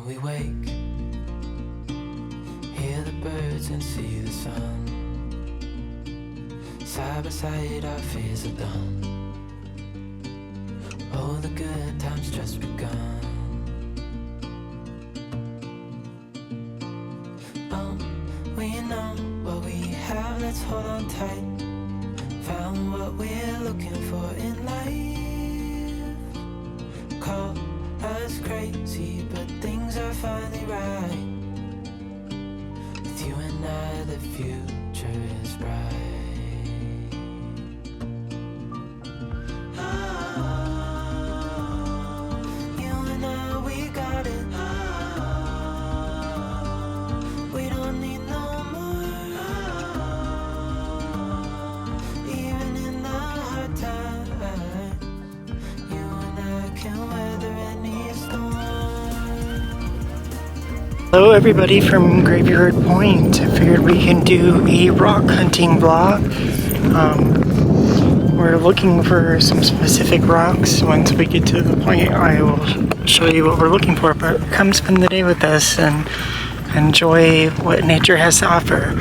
we wake, hear the birds and see the sun. Side by side our fears are done. Oh, the good times just begun. We know what we have, let's hold on tight. Found what we're looking for in life. Call us crazy, but things are finally right. With you and I, the future is bright. You and I, we got it. We don't need no more. Even in the hard times, you and I can weather any storm. Hello everybody from Graveyard Point. I figured we can do a rock hunting vlog. We're looking for some specific rocks. Once we get to the point, I will show you what we're looking for, but come spend the day with us and enjoy what nature has to offer.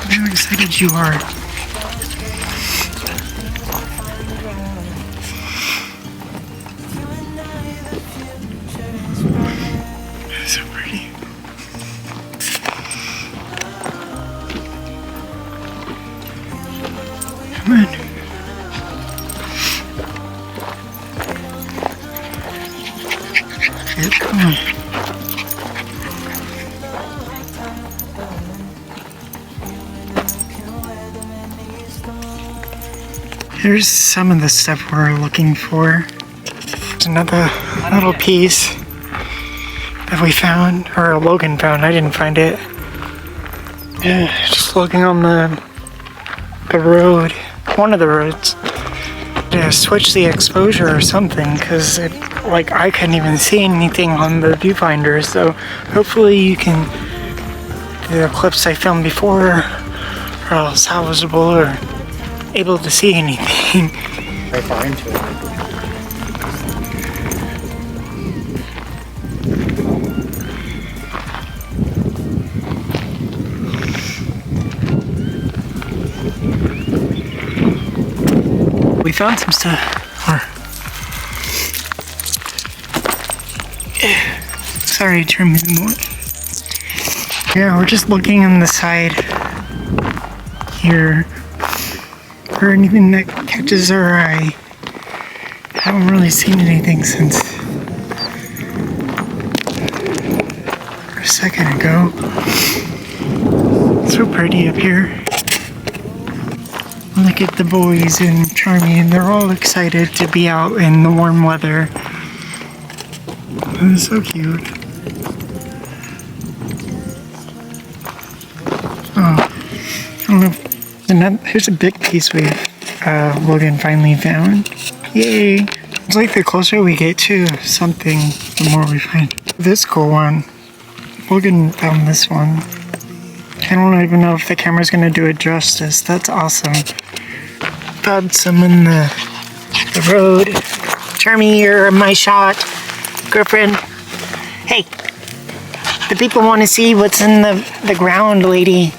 How excited you are. So pretty. Come on. Here, come on. Here's some of the stuff we're looking for. There's another little piece that we found, or Logan found. I didn't find it. Yeah, just looking on the road, one of the roads. Yeah, switch the exposure or something, because I couldn't even see anything on the viewfinder. So hopefully you can. The clips I filmed before are all salvageable or able to see anything. Very far into it. We found some stuff. Sorry, turn me more. Yeah, we're just looking on the side here for anything that catches our eye. Haven't really seen anything since a second ago. So pretty up here. Look at the boys and Charmy, and they're all excited to be out in the warm weather. It's so cute. Oh, I don't know. Here's a big piece Logan finally found. Yay! It's like the closer we get to something, the more we find. This cool one. Logan found this one. I don't even know if the camera's gonna do it justice. That's awesome. Found some in the road. Charmy, you're my shot. Girlfriend. Hey, the people want to see what's in the ground, lady.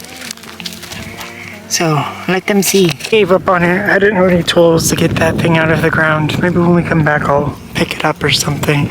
So, let them see. Gave up on it. I didn't have any tools to get that thing out of the ground. Maybe when we come back I'll pick it up or something.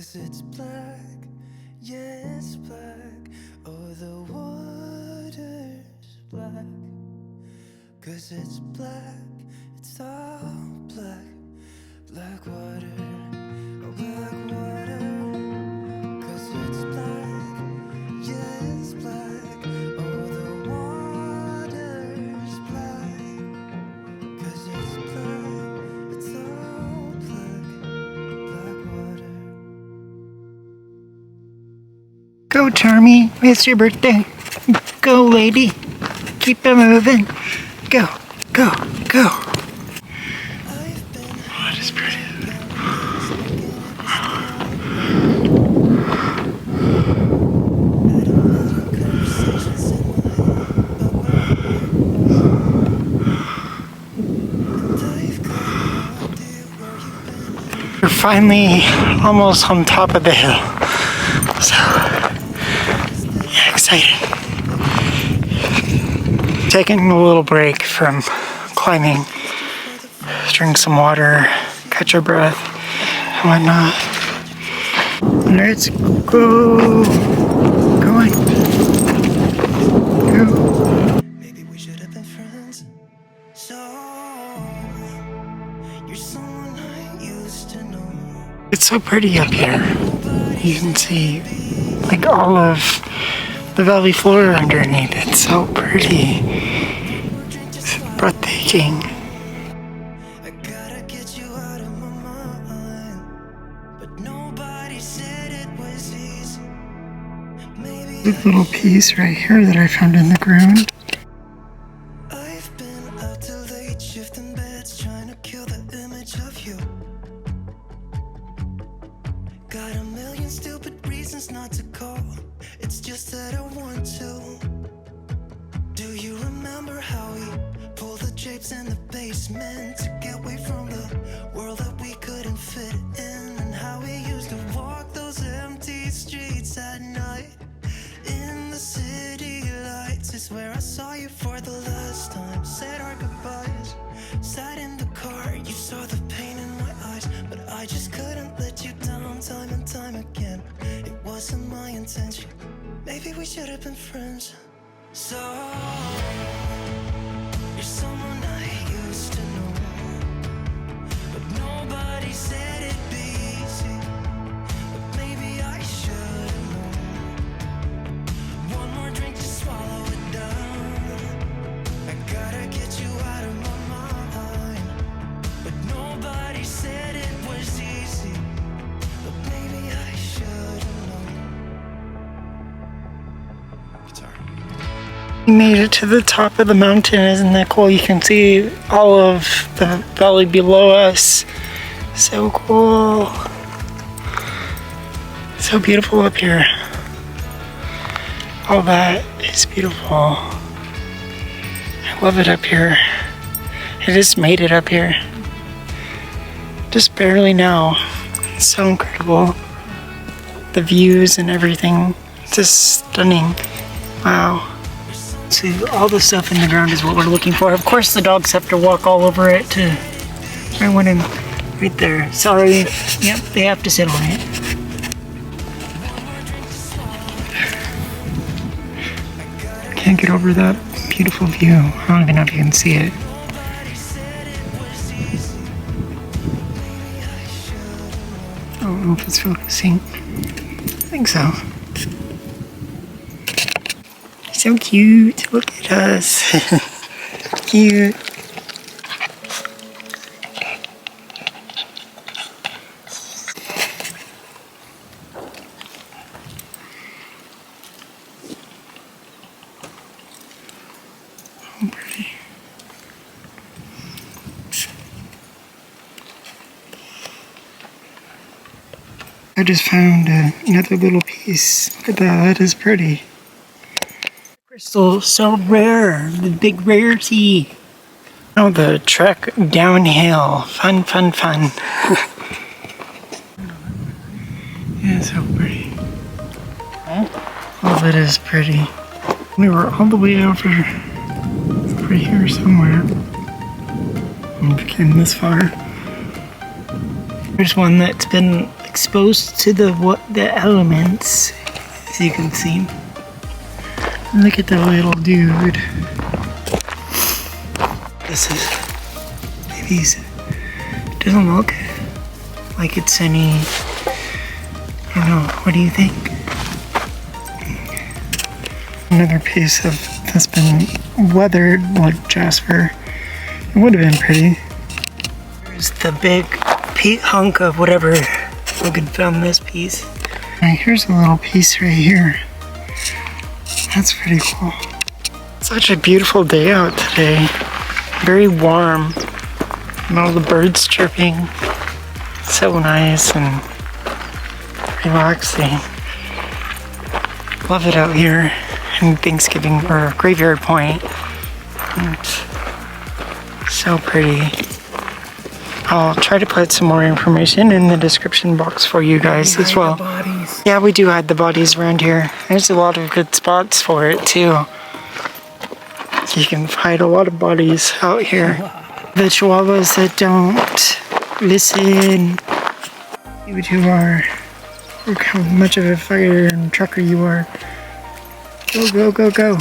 'cause it's black, yeah, it's black. Oh, the water's black, 'cause it's black, it's all black. Black water, oh, black water, 'cause it's black, yeah, it's black. Oh, the water's black, 'cause it's black, it's all black. Black water. Go, Charmy. It's your birthday. Go, lady. Keep it moving. Go, go, go. Oh, that is pretty. We're finally almost on top of the hill. So, yeah, excited. Taking a little break from climbing, drink some water, catch your breath, and whatnot. Let's go. Going. Go. Maybe we should have been friends. So you're someone I used to know. It's so pretty up here. You can see like all of the valley floor underneath. It's so pretty. It's breathtaking. I gotta get you out of my mind, but nobody said it was easy. Maybe This little piece right here that I found in the ground. I've been out till late, shifting beds, trying to kill the image of you. Got a million stupid reasons not to call. It's just that I want to. Do you remember how we pulled the drapes in the basement to get away from the world that we couldn't fit in? And how we used to walk those empty streets at night in the city lights is where I saw you for the last time. Said our goodbyes, sat in the car, you saw the pain in my eyes, but I just couldn't let you down time and time again. It wasn't my intention. Maybe we should have been friends. So you're someone I used to know, but nobody said it'd be easy. But maybe I should have known. One more drink to swallow it down. I gotta get you out of my mind, but nobody said it was easy. But maybe I should have known. Guitar. We made it to the top of the mountain. Isn't that cool? You can see all of the valley below us. So cool. So beautiful up here. All that is beautiful. I love it up here. I just made it up here. Just barely now. It's so incredible. The views and everything. It's just stunning. Wow. See, all the stuff in the ground is what we're looking for. Of course, the dogs have to walk all over it to. I went in right there. Sorry. Yep, they have to sit on it. Can't get over that beautiful view. I don't even know if you can see it. I don't know if it's focusing. I think so. So cute. Look at us. Cute. Oh, pretty. I just found another little piece. Look at that. That is pretty. Crystal, so rare. The big rarity. Oh, the trek downhill. Fun, fun, fun. Yeah, so pretty. Oh, that is pretty. We were all the way over here somewhere. And we came this far. There's one that's been exposed to the elements, as you can see. Look at the little dude. This is babies. It doesn't look like it's any. I don't know. What do you think? Another piece of that's been weathered like jasper. It would have been pretty. There's the big hunk of whatever Logan found this piece. Alright, here's a little piece right here. That's pretty cool. Such a beautiful day out today. Very warm. And all the birds chirping. So nice and relaxing. Love it out here in Thanksgiving or Graveyard Point. It's so pretty. I'll try to put some more information in the description box for you guys as well. Yeah, we do hide the bodies around here. There's a lot of good spots for it too. You can hide a lot of bodies out here. The chihuahuas that don't listen. You two are. Look how much of a fighter and trucker you are. Go, go, go, go.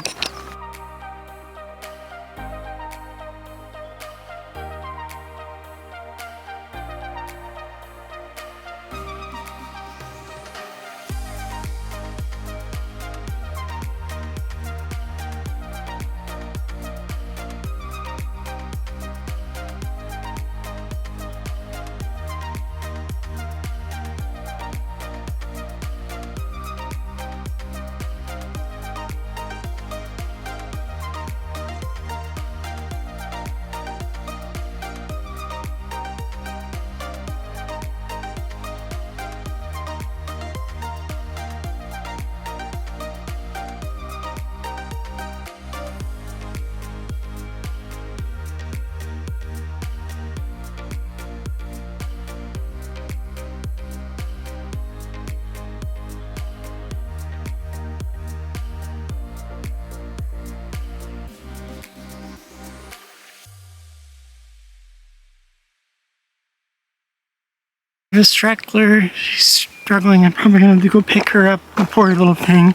The straggler, she's struggling. I'm probably gonna have to go pick her up, the poor little thing.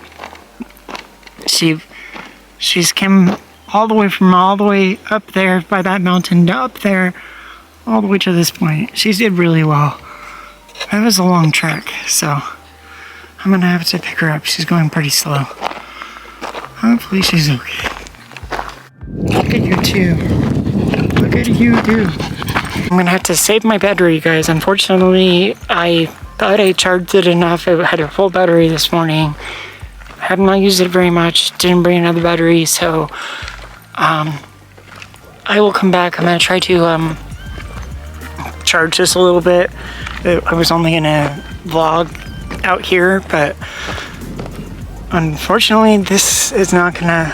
She's come all the way up there by that mountain, up there, all the way to this point. She did really well. That was a long trek, so I'm gonna have to pick her up. She's going pretty slow. Hopefully she's okay. Look at you two. Look at you two. I'm gonna have to save my battery, guys. Unfortunately, I thought I charged it enough. I had a full battery this morning. Have not used it very much. Didn't bring another battery, so I will come back. I'm gonna try to charge this a little bit. I was only gonna vlog out here, but unfortunately, this is not gonna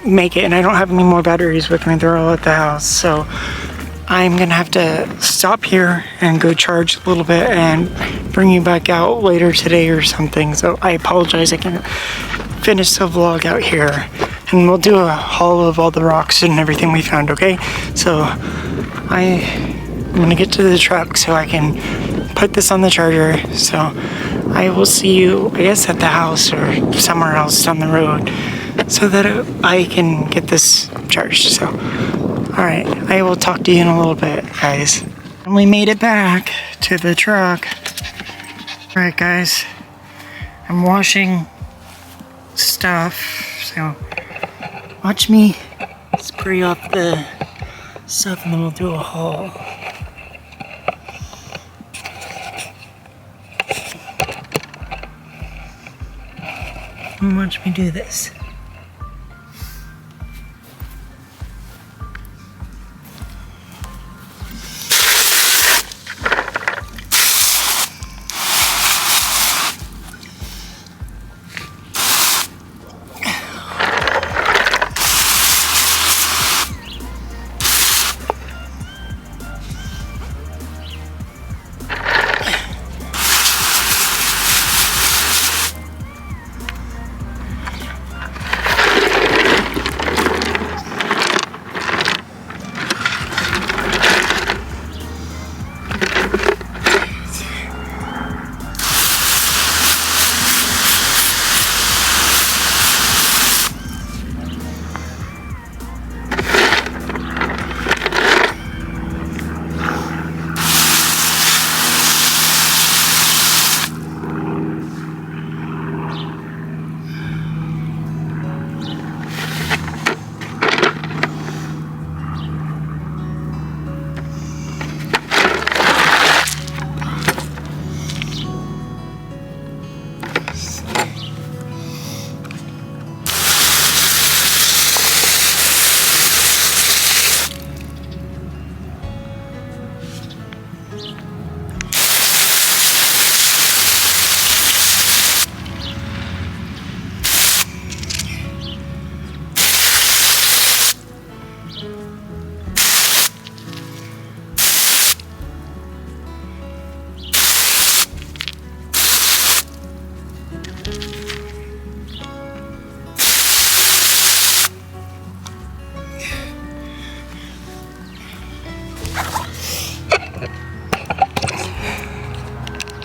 make it, and I don't have any more batteries with me. They're all at the house, so I'm gonna have to stop here and go charge a little bit and bring you back out later today or something. So I apologize, I can't finish the vlog out here, and we'll do a haul of all the rocks and everything we found, okay? So I'm gonna get to the truck so I can put this on the charger. So I will see you, I guess, at the house or somewhere else down the road so that I can get this charged. So alright, I will talk to you in a little bit, guys. And we made it back to the truck. Alright, guys. I'm washing stuff, so watch me spray off the stuff and then we'll do a haul. And watch me do this.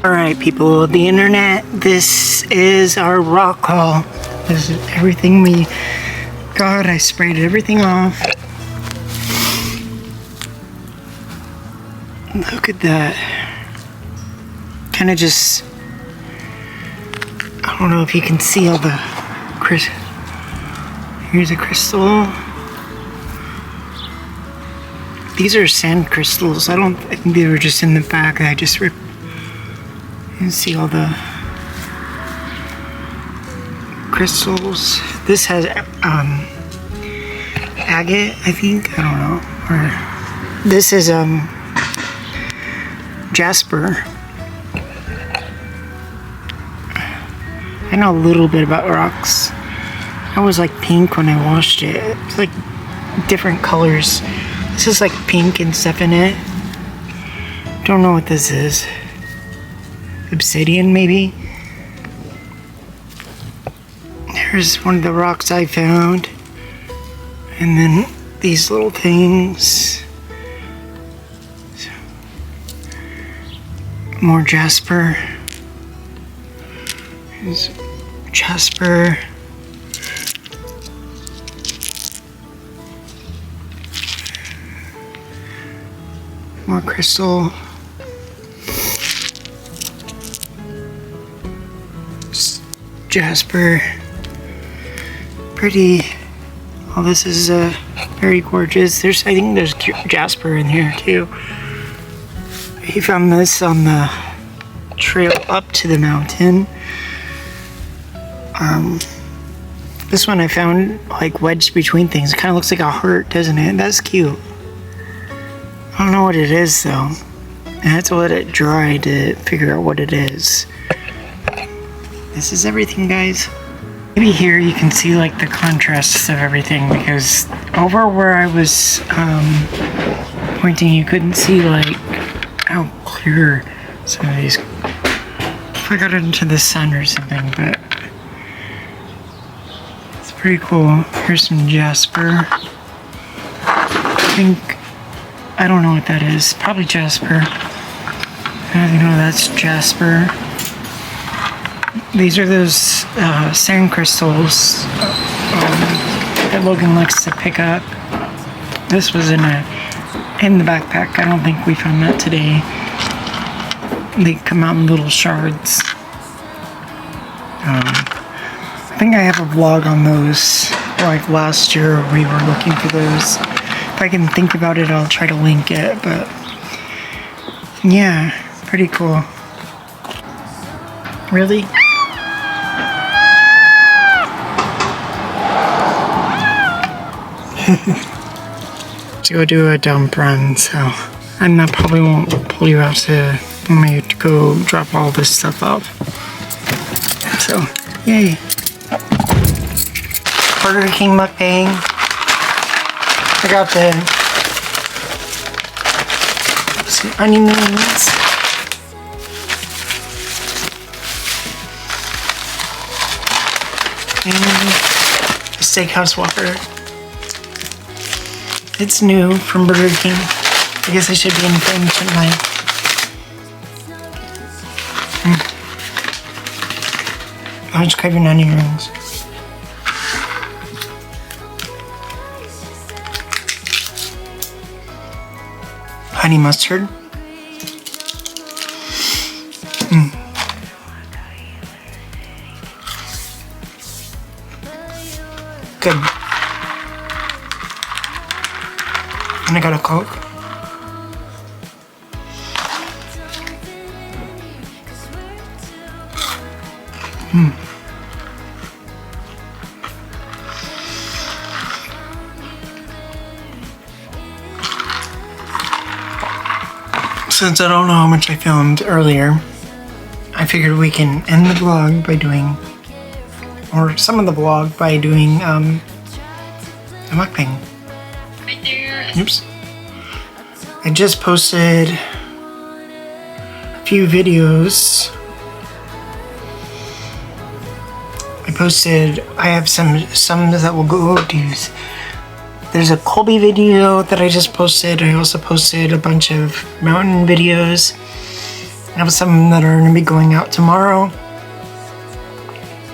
Alright people of the internet, this is our rock haul. This is everything we got. I sprayed everything off. Look at that. Kind of just, I don't know if you can see all the here's a crystal. These are sand crystals. I think they were just in the back. I just ripped. You can see all the crystals. This has agate, I think. I don't know. Or this is jasper. I know a little bit about rocks. That was like pink when I washed it. It's like different colors. This is like pink and stuff in it. Don't know what this is. Obsidian, maybe? Here's one of the rocks I found. And then these little things. More jasper. Here's jasper. More crystal. Jasper. Pretty. Oh, this is very gorgeous. I think there's jasper in here too. He found this on the trail up to the mountain. This one I found like wedged between things. It kind of looks like a heart, doesn't it? That's cute. I don't know what it is though. I had to let it dry to figure out what it is. This is everything, guys. Maybe here you can see like the contrasts of everything, because over where I was pointing you couldn't see like how clear some of these, if I got it into the sun or something, but it's pretty cool. Here's some jasper. I don't know what that is. Probably jasper. I don't know, that's jasper. These are those sand crystals that Logan likes to pick up. This was in the backpack. I don't think we found that today. They come out in little shards. I think I have a vlog on those. Like last year we were looking for those. If I can think about it, I'll try to link it. But yeah, pretty cool. Really? To go do a dump run, so and that probably won't pull you out to when we have to go drop all this stuff off. So, yay! Burger King mukbang. I got the onions. And the steakhouse Whopper. It's new from Burger King. I guess I should be in frame, shouldn't I? I'm just craving onion rings. Honey mustard. Good. And I got a Coke. Since I don't know how much I filmed earlier, I figured we can end the vlog by doing, or some of the vlog by doing a mukbang. Right there. Oops. I just posted a few videos. I have some that will go to. There's a Colby video that I just posted. I also posted a bunch of mountain videos. I have some that are going to be going out tomorrow.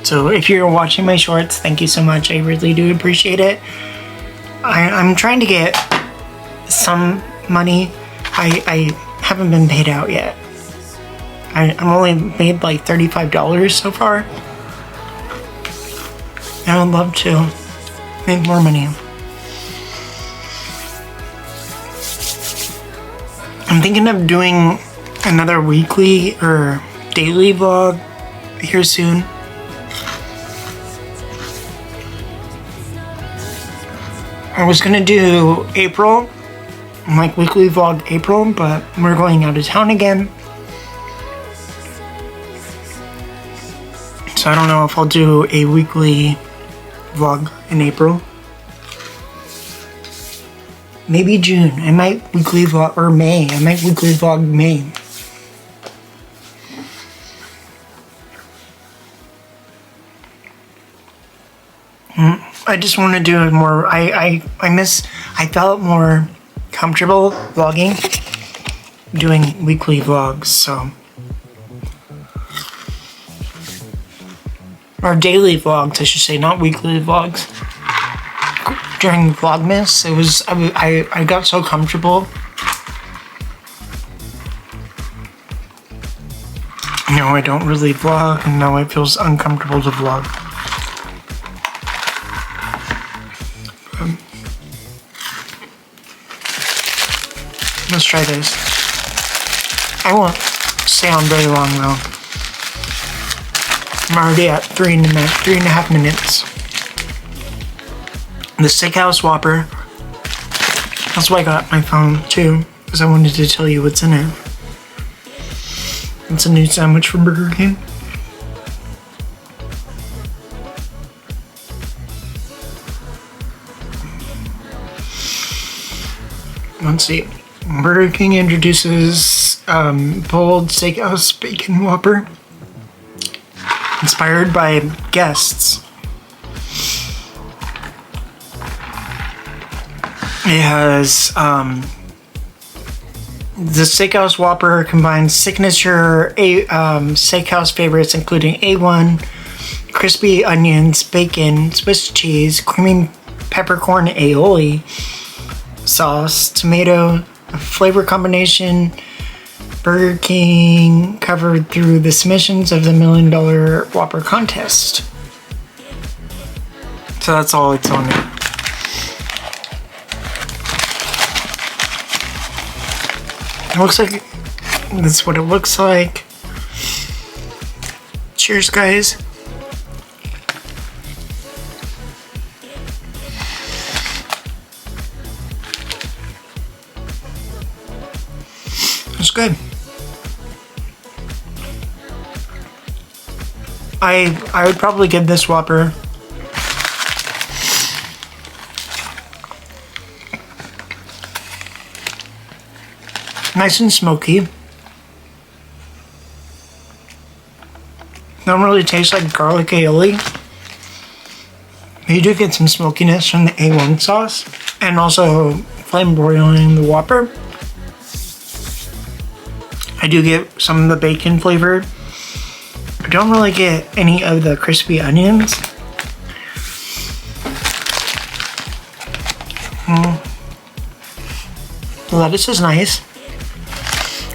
So if you're watching my shorts, thank you so much. I really do appreciate it. I'm trying to get some money. I haven't been paid out yet. I'm only made like $35 so far. I would love to make more money. I'm thinking of doing another weekly or daily vlog here soon. I was gonna do April, like weekly vlog April, but we're going out of town again. So I don't know if I'll do a weekly vlog in April. Maybe June. I might weekly vlog, or May. I might weekly vlog May. I just want to do more. I felt more comfortable vlogging, doing weekly vlogs, so. Or daily vlogs, I should say, not weekly vlogs. During Vlogmas, it was, I got so comfortable. No, I don't really vlog, and now it feels uncomfortable to vlog. Let's try this. I won't stay on very long though. I'm already at 3.5 minutes. The Steakhouse Whopper. That's why I got my phone too, because I wanted to tell you what's in it. It's a new sandwich from Burger King. Let's see. Burger King introduces bold Steakhouse Bacon Whopper, inspired by guests. It has the Steakhouse Whopper combines signature steakhouse favorites including A1, crispy onions, bacon, Swiss cheese, creamy peppercorn aioli sauce, tomato, a flavor combination. Burger King covered through the submissions of the $1 Million Whopper contest. So that's all it's on it. It looks like that's what it looks like. Cheers, guys. It's good. I would probably give this Whopper nice and smoky. Don't really taste like garlic aioli. You do get some smokiness from the A1 sauce and also flame broiling the Whopper. I do get some of the bacon flavor. I don't really get any of the crispy onions. The lettuce is nice.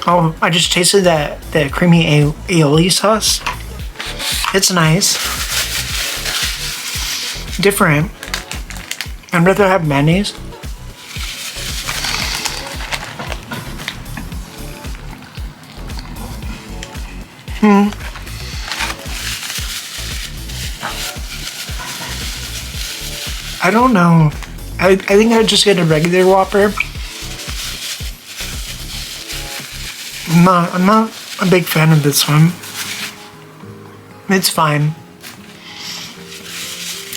Oh, I just tasted the creamy aioli sauce. It's nice. Different. I'd rather have mayonnaise. I don't know. I think I'd just get a regular Whopper. I'm not a big fan of this one. It's fine.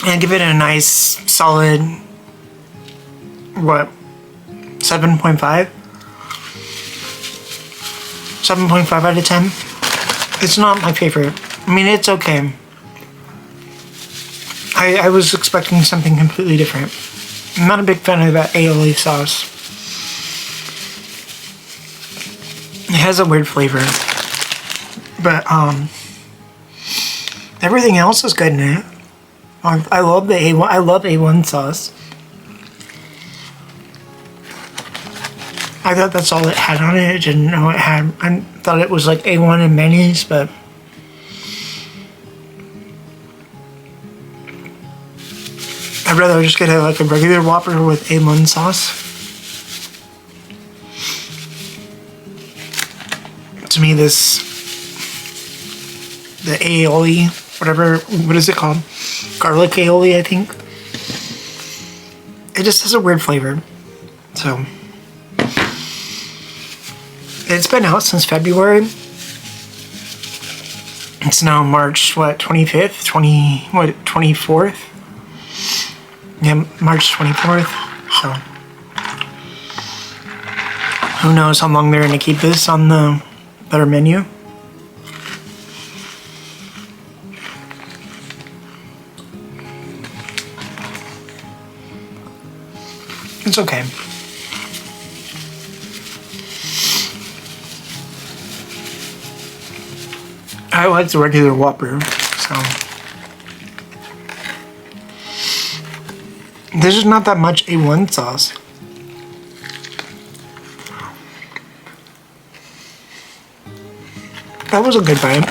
And give it a nice, solid, what, 7.5? 7.5 out of 10. It's not my favorite. I mean, it's okay. I was expecting something completely different. I'm not a big fan of that aioli sauce. It has a weird flavor. But everything else is good in it. I love the A1. I love A1 sauce. I thought that's all it had on it. I didn't know it had. I thought it was like A1 and mayonnaise, but I'd rather just get like a regular Whopper with A1 sauce. To me, the aioli, whatever, what is it called? Garlic aioli, I think. It just has a weird flavor. So, it's been out since February. It's now March, 25th? 24th? Yeah, March 24th. So, who knows how long they're going to keep this on their menu. It's okay. I like the regular Whopper, so. There's just not that much A1 sauce. That was a good bite.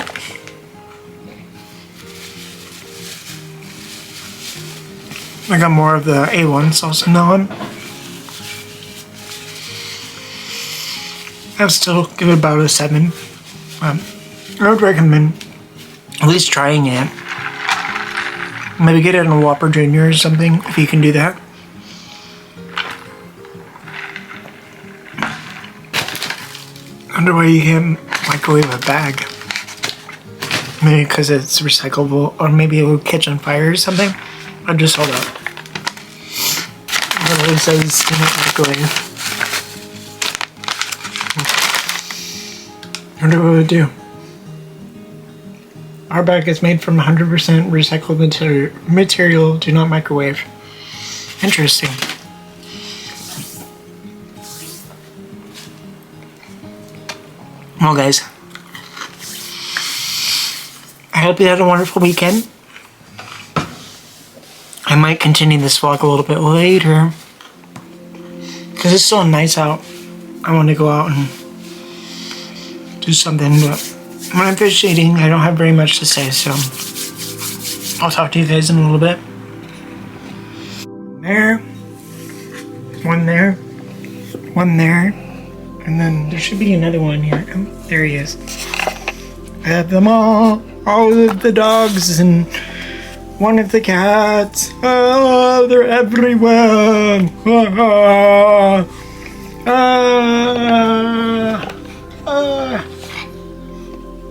I got more of the A1 sauce in that one. I'd still give it about a 7. I would recommend at least trying it. Maybe get it in a Whopper Jr. or something, if you can do that. I wonder why you can't microwave a bag. Maybe because it's recyclable, or maybe it will catch on fire or something. I just saw that. It literally says do not microwave. I wonder what it would do. Our bag is made from 100% recycled material. Do not microwave. Interesting. Well, guys, I hope you had a wonderful weekend. I might continue this vlog a little bit later because it's so nice out. I want to go out and do something, but when I'm fish eating, I don't have very much to say, so I'll talk to you guys in a little bit. There, one there, one there, and then there should be another one here. Oh, there he is. I have them all of the dogs and one of the cats. Oh, they're everywhere.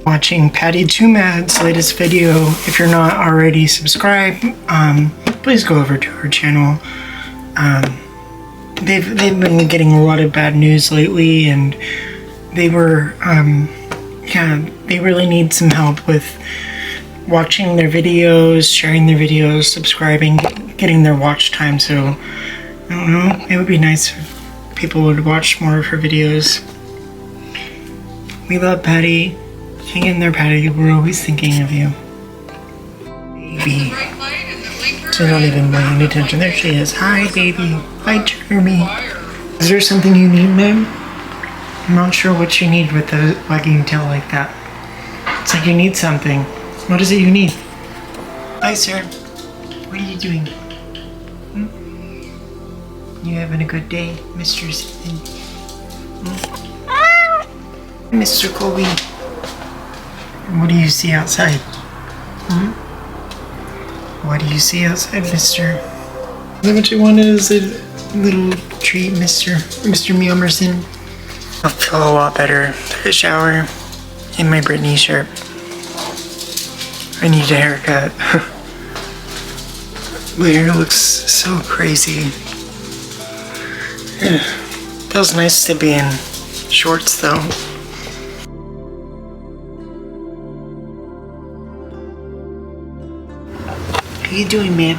Watching Patty 2 Mad's latest video. If you're not already subscribed, please go over to her channel. They've been getting a lot of bad news lately, and they were they really need some help with watching their videos, sharing their videos, subscribing, getting their watch time. So I don't know, it would be nice if people would watch more of her videos. We love Patty. Hang in there, Patty. We're always thinking of you. Baby. She's not even paying attention. There she is. Hi, baby. Hi, Jeremy. Is there something you need, ma'am? I'm not sure what you need with the wagging tail like that. It's like you need something. What is it you need? Hi, sir. What are you doing? You having a good day, Mr. Stephen? Mr. Colby? What do you see outside? What do you see outside, mister? Is that what you wanted as a little treat, Mr. Meomerson? I'll feel a lot better. Took a shower in my Britney shirt. I need a haircut. My hair looks so crazy. Feels nice to be in shorts though. What are you doing, man?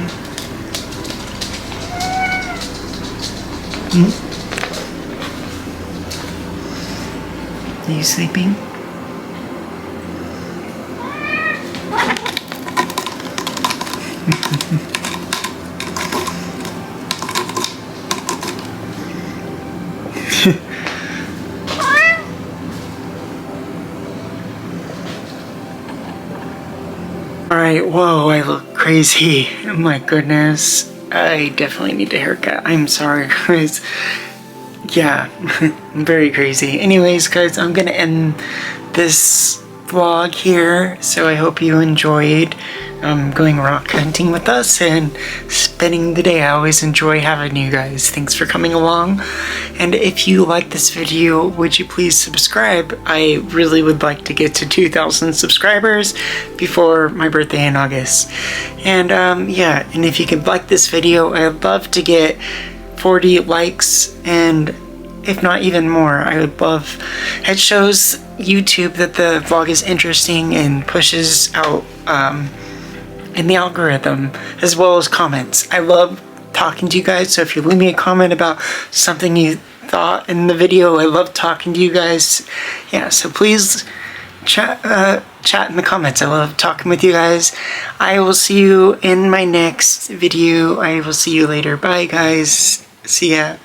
Are you sleeping? Alright, whoa, I look crazy. Oh my goodness. I definitely need a haircut. I'm sorry, guys. Yeah, I'm very crazy. Anyways, guys, I'm gonna end this vlog here. So I hope you enjoyed going rock hunting with us and spending the day. I always enjoy having you guys. Thanks for coming along. And if you like this video, would you please subscribe? I really would like to get to 2,000 subscribers before my birthday in August. And yeah, and if you could like this video, I'd love to get 40 likes, and if not even more. I would love, it shows YouTube that the vlog is interesting and pushes out in the algorithm, as well as comments. I love talking to you guys, so if you leave me a comment about something you thought in the video, I love talking to you guys. Yeah, so please chat in the comments. I love talking with you guys. I will see you in my next video. I will see you later. Bye, guys. See ya.